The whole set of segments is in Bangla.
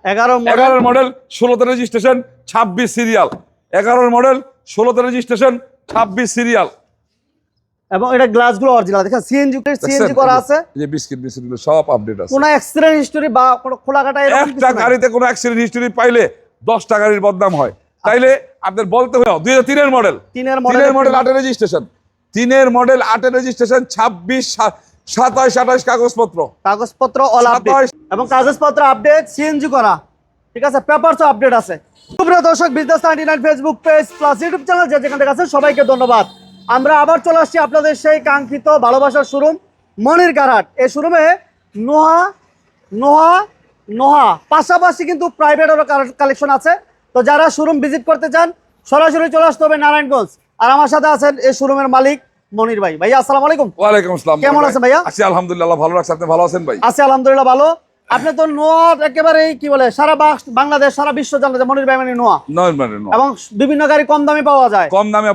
11 মডেল 16তে রেজিস্ট্রেশন 26 সিরিয়াল। 11 মডেল 16তে রেজিস্ট্রেশন 26 সিরিয়াল। এবং এটা গ্লাসগুলো অরিজিনাল, দেখেন সিএনজি করা আছে। এই যে বিস্কিট গুলো সব আপডেট আছে। কোনো অ্যাক্সিডেন্ট হিস্টরি বা কোনো খোলাকাটা এরকম কিছু একটা গাড়িতে কোনো অ্যাক্সিডেন্ট হিস্টরি পাইলে 10টা গাড়ির বদনাম হয়। তাইলে আপনাদের বলতে হয় 2003 এর মডেল, 3 মডেল 8 এর রেজিস্ট্রেশন, 3 মডেল 8 এর রেজিস্ট্রেশন 26 27 28 কাগজপত্র অল আপডেট এবং কাগজপত্র আপডেট, সিএনজি করা, ঠিক আছে, পেপারসও আপডেট আছে। সুপ্রিয় দর্শক, business 99 Facebook page plus YouTube channel যে যেখান থেকে আছেন সবাইকে ধন্যবাদ। আমরা আবার চলে আসছি আপনাদের সেই কাঙ্ক্ষিত ভালোবাসার শোরুম মনির কারহাট। এই শোরুমে নোহা পাশাপাশি কিন্তু প্রাইভেটেরও কালেকশন আছে। তো যারা শোরুম ভিজিট করতে চান সরাসরি চলে আসতে হবে নারায়ণগঞ্জ। আর আমার সাথে আছেন এই শোরুমের মালিক মনির ভাই। ভাইয়া আসসালামু আলাইকুম। ওয়ালাইকুম আসসালাম। কেমন আছেন ভাইয়া? আছি আলহামদুলিল্লাহ, ভালো আছি। আপনি ভালো আছেন ভাই? আছি আলহামদুলিল্লাহ ভালো। আপনি তো নোয়ার একেবারে কি বলে সারা বাংলাদেশ সারা বিশ্ব জানে যে মনির ভাই মানে নোয়া, এবং বিভিন্ন গাড়ি কম দামে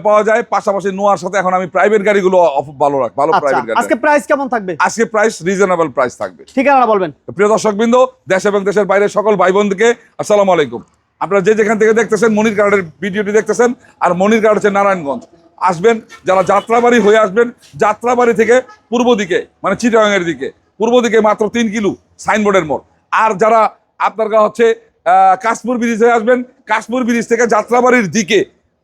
পাওয়া যায়। পাশাপাশি নোয়ার সাথে এখন আমি প্রাইভেট গাড়িগুলো ভালো প্রাইভেট গাড়ি। আজকে প্রাইস কেমন থাকবে? আজকে প্রাইস রিজনেবল প্রাইস থাকবে। ঠিকানা বলবেন। প্রিয় দর্শকবৃন্দ, দেশ এবং দেশের বাইরে সকল ভাই বোনদেরকে আসসালামু আলাইকুম। আপনারা যে যেখান থেকে দেখতেছেন মনির কারহাটের ভিডিওটি দেখতেছেন, আর মনির কারহাট হচ্ছে নারায়ণগঞ্জ। আসবেন যারা যাত্রাবাড়ি হয়ে আসবেন, যাত্রাবাড়ি থেকে পূর্ব দিকে মানে চিটাগাং এর দিকে, পূর্ব দিকে মাত্র 3 কিলো সাইনবোর্ডের মোড়। আর যারা আপনার হচ্ছে কাশপুর ব্রিজ হয়ে আসবেন, কাশপুর ব্রিজ থেকে যাত্রাবাড়ির দিকে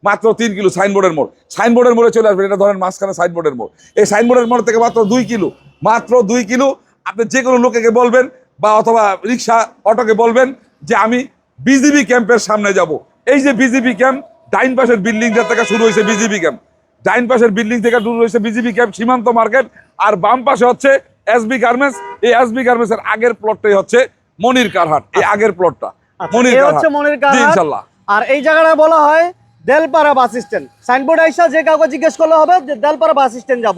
মাত্র 3 কিলো সাইনবোর্ডের মোড়। সাইনবোর্ডের মোড়ে চলে আসবেন, এটা ধরেন মাঝখানে সাইনবোর্ডের মোড়। এই সাইনবোর্ডের মোড় থেকে মাত্র 2 কিলো, মাত্র 2 কিলো। আপনি যে কোনো লোকেকে বলবেন বা অথবা রিক্সা অটোকে বলবেন যে আমি বিজিবি ক্যাম্পের সামনে যাব। এই যে বিজিবি ক্যাম্প, ডাইন পাশের বিল্ডিংটা থেকে শুরু হয়েছে বিজিবি ক্যাম্প, ডাইন পাশের বিল্ডিং থেকে শুরু হয়েছে বিজিবি ক্যাম্প, সীমান্ত মার্কেট। আর বাম পাশে হচ্ছে এসবি গার্মেন্টস। এই এসবি গার্মেন্টস এর আগের প্লটটাই হচ্ছে মনির কারহাট। এই আগের প্লটটা মনির কারহাট, ইনশাআল্লাহ। আর এই জায়গাটা বলা হয় দেলপাড়া বাস স্ট্যান্ড। সাইনবোর্ড আইসা যে কাউকে জিজ্ঞেস করলে হবে যে দেলপাড়া বাস স্ট্যান্ড যাব।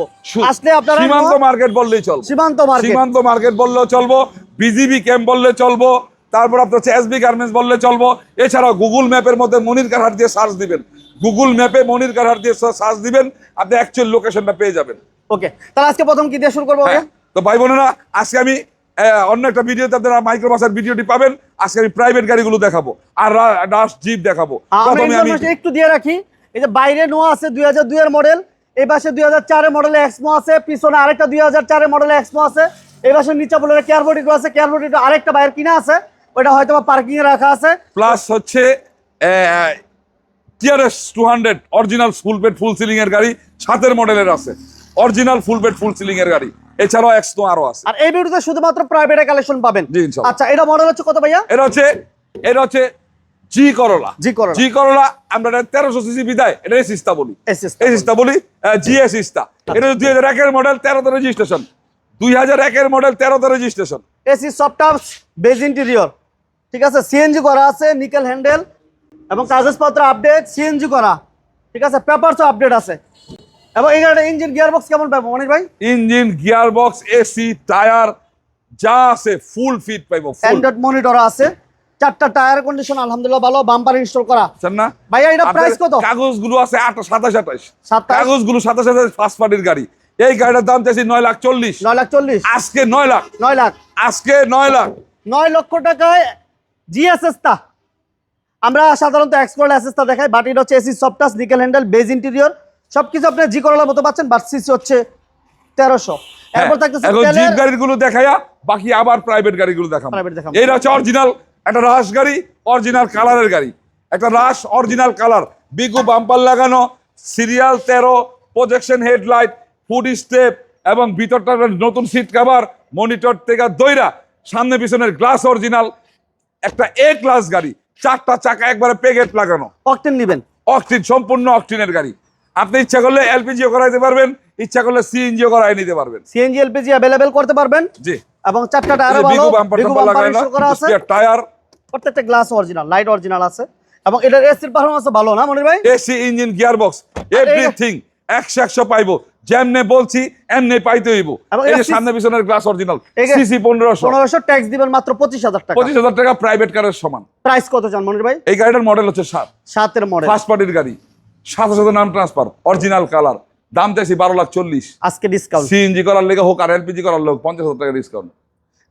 আসলে আপনারা সীমান্ত মার্কেট বললেই চলবে, সীমান্ত মার্কেট বললেও চলবো, বিজিবি ক্যাম্প বললে চলবো, তারপর আপনার হচ্ছে এসবি গার্মেন্টস বললে চলবো। এছাড়াও গুগল ম্যাপের মধ্যে মনির কারহাট দিয়ে সার্চ দিবেন, গুগল ম্যাপে মনির কারহাট দিয়ে সার্চ দিবেন, আপনি অ্যাকচুয়াল লোকেশনটা পেয়ে যাবেন। ওকে, তাহলে আজকে প্রথম কি দিয়ে শুরু করবো? তো ভাই বোনেরা, আজকে আমি অন্য একটা ভিডিওতে আপনারা মাইক্রোবাসের ভিডিওটি পাবেন। আজকে আমি প্রাইভেট গাড়িগুলো দেখাবো আর রাশ জিপ দেখাবো। প্রথমে আমি একটু দিয়ে রাখি, এই যে বাইরে নোয়া আছে 2002 এর মডেল, এই পাশে 2004 এর মডেল এক্সমো আছে, পিছনে আরেকটা 2004 এর মডেল এক্সমো আছে, এই পাশে নিচে বলে কেয়ারবোটিটো আছে, কেয়ারবোটিটো আরেকটা বাইরে কিনা আছে, ওটা হয়তো পার্কিং এ রাখা আছে। প্লাস হচ্ছে টিআরএস 200 অরিজিনাল ফুল বেড ফুল সিলিং এর গাড়ি 7 এর মডেলের আছে, অরিজিনাল ফুল বেড ফুল সিলিং এর গাড়ি। এছাড়াও এক্সটো আরো আছে। আর এই ভিডিওতে শুধুমাত্র প্রাইভেটে কালেকশন পাবেন। জি ইনশাআল্লাহ। আচ্ছা, এটা মডেল হচ্ছে কত ভাইয়া? এটা হচ্ছে জি করলা। আমরা 1300 সিসি বিদায় এটা এসিস্তা বলি, জিএস ইস্তা। এটা 2001 এর মডেল, 13তে রেজিস্ট্রেশন, 2001 এর মডেল, 13তে registration. AC soft touch beige interior, ঠিক আছে, সিএনজি করা আছে, নিকেল হ্যান্ডেল এবং কাগজপত্র আপডেট, সিএনজি করা, ঠিক আছে, পেপারসও আপডেট আছে। এবং এই গাড়ির ইঞ্জিন গিয়ারবক্স কেমন পাবো মনির ভাই? ইঞ্জিন গিয়ারবক্স এসি টায়ার যা আছে ফুল ফিট পাইবো। স্ট্যান্ডার্ড মনিটর আছে, 4টা টায়ার কন্ডিশন আলহামদুলিল্লাহ ভালো, বাম্পার ইনস্টল করা না ভাইয়া। এটা প্রাইস কত? কাগজগুলো আছে 27 কাগজগুলো 27 ফার্স্ট পার্টির গাড়ি। এই গাড়িটার দাম চাইছি 9,40,000। আজকে 9 লাখ, আজকে 9 লক্ষ টাকায় জিএস এস্তা। আমরা সাধারণত এক্সপোর্ট এসেস্তা দেখাই, বাট এটা হচ্ছে AC soft touch, nickel handle, beige interior, সবকিছু আপনি জি করলার মতো পাচ্ছেন। বাট সিসি হচ্ছে 1300। এরপর থাকতেছে জিপ গাড়িগুলো দেখায়া বাকি আবার প্রাইভেট গাড়িগুলো দেখাবো। এইটা হচ্ছে অরিজিনাল একটা রাশ গাড়ি, অরিজিনাল কালারের গাড়ি, একটা রাশ অরিজিনাল কালার, বিগু বাম্পার লাগানো, serial 13, projection headlight, food step এবং ভিতরটা নতুন সিট কভার, মনিটর থেকে দইরা, সামনে পিছনের গ্লাস অরিজিনাল, একটা এ ক্লাস গাড়ি, 4টা চাকা একবারে পেগেট লাগানো। অকটেন নেবেন? অকটেন, সম্পূর্ণ অকটেনের গাড়ি। আপনি ইচ্ছা করলে এলপিজিও করাইতে পারবেন, ইচ্ছা করলে সিএনজিও করাই নিতে পারবেন। সিএনজি এলপিজি अवेलेबल করতে পারবেন। জি। এবং 4টা টায়ার ভালো, বিগু বাম্পার লাগানো করা আছে, টায়ার, প্রত্যেকটা গ্লাস অরিজিনাল, লাইট অরিজিনাল আছে। এবং এটার এসির পারফরম্যান্স ভালো না মনির ভাই? এসি, ইঞ্জিন, গিয়ারবক্স, এভরিথিং 100 পাইবো। যেমনে বলছি এমনি পাইতে হইব। এই যে সামনে পিছনের গ্লাস অরিজিনাল, সিসি 1500 ট্যাক্স দিবেন মাত্র 25,000 টাকা। 25,000 টাকা প্রাইভেট কারের সমান। প্রাইস কত জান মনির ভাই? এই গাড়িটার মডেল হচ্ছে 7 এর মডেল, ফার্স্ট পার্টির গাড়ি, 700 নাম ট্রান্সফার, অরিজিনাল কালার, দাম চাইছি 12,40,000। আজকে ডিসকাউন্ট সিএনজি করার লেগে হোক আর এলপিজি করার লোক 50,000 টাকা ডিসকাউন্ট।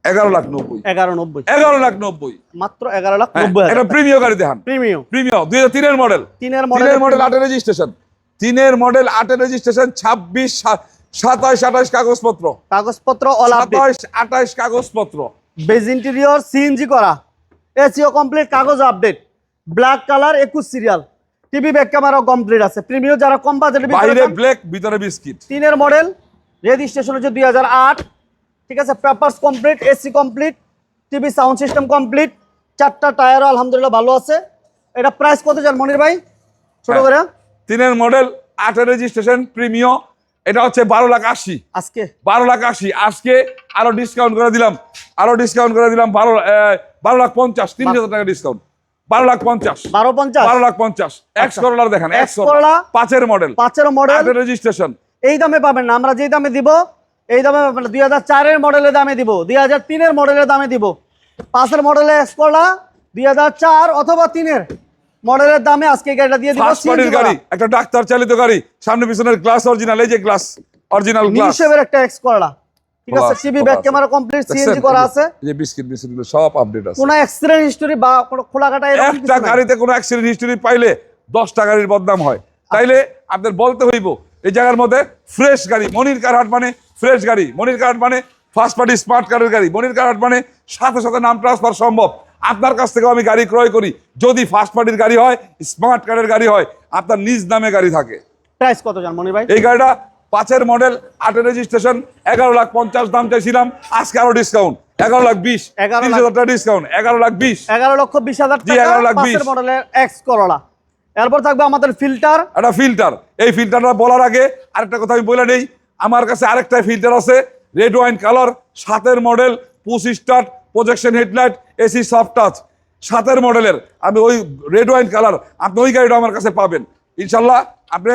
11,90,000 11,90,000 11,90,000 মাত্র 11,90,000 এটা প্রিমিয় গাড়ি দেখান প্রিমিয়াম প্রিমিয়াম 2003 এর মডেল 3 এর 3 এর মডেল 8 এর রেজিস্ট্রেশন 3 এর মডেল 8 এর রেজিস্ট্রেশন 26 27 28 কাগজপত্র কাগজপত্র অল আপডেট 27 28 কাগজপত্র বেজ ইন্টেরিয়র সিএনজি করা এসিও কমপ্লিট কাগজ update black colour 21 serial TV back ক্যামেরাও কমপ্লিট আছে প্রিমিয়াম যারা কম বাজেটের বাইরে ব্ল্যাক ভিতরে বিস্কিট 3 এর মডেল রেজিস্ট্রেশন হচ্ছে 2008 ঠিক আছে papers complete AC complete TV sound system complete 4টা টায়ারও আলহামদুলিল্লাহ ভালো আছে এটা প্রাইস কত জান মনির ভাই ছোট করে 3 এর মডেল 8 এর রেজিস্ট্রেশন প্রিমিয়াম এটা হচ্ছে 12,80,000 আজকে 12,80,000 আজকে আরো ডিসকাউন্ট করে দিলাম 12,50,000 3,000 টাকা ডিসকাউন্ট 12,50,000 1250 12,50,000 এক্স করলার দেখেন এক্স করলা করলা 5 এর মডেল 5 এর মডেল 8 এর রেজিস্ট্রেশন এই দামে পাবেন না আমরা যেই দামে দিব এই দামে পাবেন না 2004 এর মডেলের দামে দিব 2003 এর মডেলের দামে দিব 5 এর মডেলে এক্সকোলা 2004 অথবা 3 এর মডেলের দামে আজকে এই গাড়িটা দিয়ে দিব ফার্স্ট পার্টির গাড়ি একটা ডাক্তার চালিত গাড়ি সামনে পিছনের গ্লাস অরিজিনাল এই যে গ্লাস অরিজিনাল গ্লাস নিউশেভের একটা এক্সকোলা ঠিক আছে TV back camera complete CNG করা আছে এই যে বিস্কিট গুলো সব আপডেট আছে কোনো অ্যাক্সিডেন্ট হিস্টরি বা কোনো খোলাকাটা এরকম কিছু একটা নাই। গাড়িতে কোনো অ্যাক্সিডেন্ট হিস্টরি পাইলে 10টা গাড়ির বদনাম হয় তাইলে আপনাদের বলতে হইব এই জায়গার মধ্যে ফ্রেশ গাড়ি মনির কারহাট মানে ফ্রেশ গাড়ি মনির কারহাট মানে ফার্স্ট পার্টি স্মার্ট কারের গাড়ি মনির কারহাট মানে সাথে সাথে নাম ট্রান্সফার সম্ভব আপনার কাছ থেকে আমি গাড়ি ক্রয় করি যদি ফার্স্ট পার্টির গাড়ি হয় স্মার্ট কারের গাড়ি হয় আপনার নিজ নামে গাড়ি থাকে প্রাইস কত জান মনির ভাই এই গাড়িটা 5 এর মডেল 8 এর রেজিস্ট্রেশন 11,50,000 দাম চাইছিলাম আজকে আরো ডিসকাউন্ট 11,20,000 30,000 টাকা ডিসকাউন্ট 11,20,000 11,20,000 জি, টাকা 11,20,000 5 এর মডেলের এক্স করোলা এরপর থাকবে আমাদের ফিল্টার একটা ফিল্টার এই ফিল্টারটা বলার আগে আরেকটা কথা আমি বলে নেই আমার কাছে আরেকটা ফিল্টার আছে রেড ওয়াইন কালার 7 এর model push start projection headlight AC soft touch 7 এর মডেলের আমি ওই রেড ওয়াইন কালার আপনি ওই গাড়িটা আমার কাছে পাবেন ইনশাল্লাহ আপনি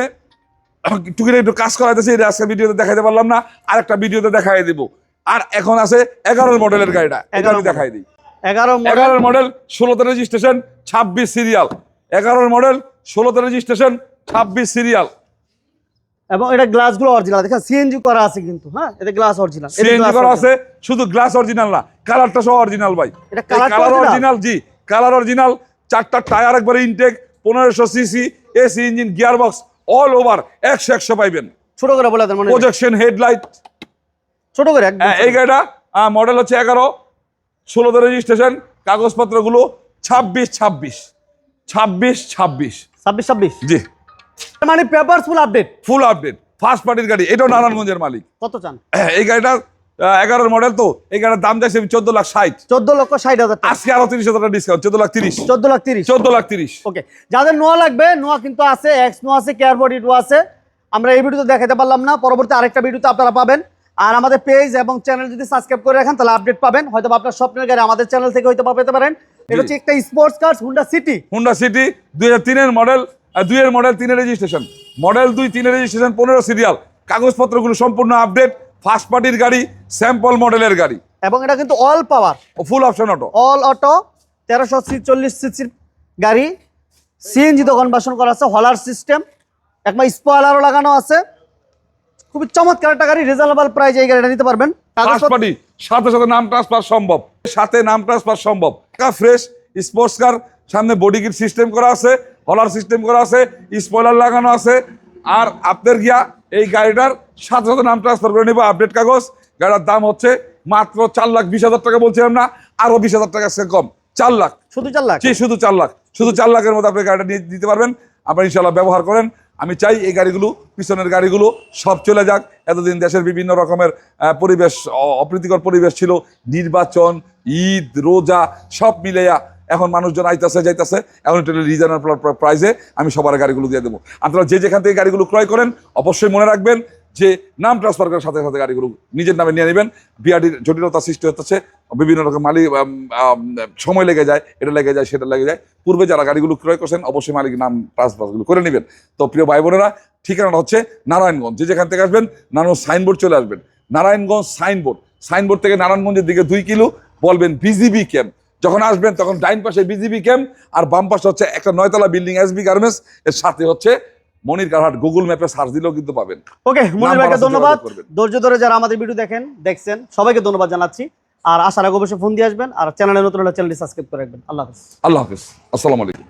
একটু কাজ করাইতেছি এটা আজকে ভিডিওতে দেখাইতে পারলাম না আরেকটা ভিডিওতে দেখাই দিব আর এখন আছে 11 মডেলের গাড়িটা এটা আমি দেখাই দিই 11 মডেল 16 তে রেজিস্ট্রেশন 26 সিরিয়াল 11 মডেল 16 তে রেজিস্ট্রেশন 26 সিরিয়াল এবং এটা গ্লাসগুলো অরিজিনাল দেখেন সিএনজি করা আছে কিন্তু হ্যাঁ এতে গ্লাস অরিজিনাল সিএনজি করা আছে শুধু গ্লাস অরিজিনাল না কালারটা সহ অরিজিনাল ভাই এটা কালার অরিজিনাল জি কালার অরিজিনাল 4টা টায়ার একবারে intact 1500 CC AC engine gear box all over 100 পাইবেন ছোট করে বলে দেন মানে প্রজেকশন হেডলাইট ছোট করে একদম এই গাড়িটা মডেল হচ্ছে 11 16 তে রেজিস্ট্রেশন কাগজপত্রগুলো 26 26 জি মানে papers full update full update first পার্টির গাড়ি এটাও নারায়ণগঞ্জের মালিক কত চান এই গাড়িটা 11 মডেল তো এই গাড়ির দাম চাইছে 14,60,000 14,60,000 টাকা আজকে আরো 30,000 টাকা ডিসকাউন্ট 14,30,000 14,30,000 14,30,000 ওকে যাদের নোয়া লাগবে নোয়া কিন্তু আছে এক্স নোয়া আছে কেয়ার বডি টু আছে আমরা এই ভিডিওতে দেখাতে পারলাম না পরবর্তী আরেকটা ভিডিওতে আপনারা পাবেন আর আমাদের পেজ এবং চ্যানেল যদি সাবস্ক্রাইব করে রাখেন তাহলে আপডেট পাবেন হয়তো আপনার স্বপ্নের গাড়ি আমাদের চ্যানেল থেকে হয়তো পেতে পারেন এটা হচ্ছে একটা স্পোর্টস কার হুন্ডা সিটি 2003 এর মডেল 2 এর মডেল 3 এর রেজিস্ট্রেশন মডেল 2 3 এর রেজিস্ট্রেশন 15 সিরিয়াল কাগজপত্রগুলো সম্পূর্ণ আপডেট ফার্স্ট পার্টির গাড়ি স্যাম্পল মডেলের গাড়ি এবং এটা কিন্তু অল পাওয়ার full option auto all auto 1340 সিসির গাড়ি সিএনজি তো কনভার্সন করা আছে হলার সিস্টেম একবার স্পয়লারও লাগানো আছে খুবই চমৎকার একটা গাড়ি রিজনেবল প্রাইসে এই গাড়িটা নিতে পারবেন ফার্স্ট পার্টি সাথে সাথে নাম ট্রান্সফার সম্ভব সাথে নাম ট্রান্সফার সম্ভব ফ্রেশ স্পোর্টস কার সামনে বডি কিট সিস্টেম করা আছে হলার সিস্টেম করা আছে স্পয়লার লাগানো আছে আর আপনার গিয়া এই গাড়িটার সাথে সাথে নাম ট্রান্সফার করে নেব আপডেট কাগজ গাড়ির দাম হচ্ছে মাত্র 4,20,000 টাকা বলছিলাম না আরো 20,000 টাকা কম 4 লাখ শুধু 4 লাখ জি শুধু 4 লাখ শুধু 4 লাখের মধ্যে আপনি গাড়িটা নিয়ে দিতে পারবেন আপনারা ইনশাআল্লাহ ব্যবহার করেন আমি চাই এই গাড়িগুলো পিছনের গাড়িগুলো সব চলে যাক এতদিন দেশের বিভিন্ন রকমের পরিবেশ অপ্রীতিকর পরিবেশ ছিল নির্বাচন ঈদ রোজা সব মিলাইয়া এখন মানুষজন আইতাছে যাইতাছে এখন একটু রিজনেবল প্রাইসে আমি সবার গাড়িগুলো দিয়ে দেবো আপনারা যে যেখান থেকে গাড়িগুলো ক্রয় করেন অবশ্যই মনে রাখবেন যে নাম ট্রান্সফার করার সাথে সাথে গাড়িগুলো নিজের নামে নিয়ে নেবেন বিআরটির জটিলতা সৃষ্টি হচ্ছে বিভিন্ন রকম মালিক সময় লেগে যায় এটা লেগে যায় সেটা লেগে যায় পূর্বে যারা গাড়িগুলো ক্রয় করছেন অবশ্যই মালিক নাম ট্রান্সফারগুলো করে নেবেন তো প্রিয় ভাই বোনেরা ঠিকানাটা হচ্ছে নারায়ণগঞ্জ যে যেখান থেকে আসবেন নারায়ণ সাইনবোর্ড চলে আসবেন নারায়ণগঞ্জ সাইনবোর্ড থেকে নারায়ণগঞ্জের দিকে 2 কিলো বলবেন বিজিবি ক্যাম্প যখন আসবেন তখন ডাইন পাশে বিজিবি ক্যাম্প আর বাম পাশে হচ্ছে একটা 9তলা বিল্ডিং এসবি গার্মেন্টস এর সাথে হচ্ছে মনির কারহাট গুগল ম্যাপে সার্চ দিলেও কিন্তু পাবেন ওকে মনির ভাইকে ধন্যবাদ ধৈর্য ধরে যারা আমাদের ভিডিও দেখছেন সবাইকে ধন্যবাদ জানাচ্ছি আর আসার আগে অবশ্যই ফোন দিয়ে আসবেন, আর চ্যানেলে নতুন হলে চ্যানেলটি সাবস্ক্রাইব করে রাখবেন। আল্লাহ হাফিজ। আল্লাহ হাফিজ, আসসালামু আলাইকুম।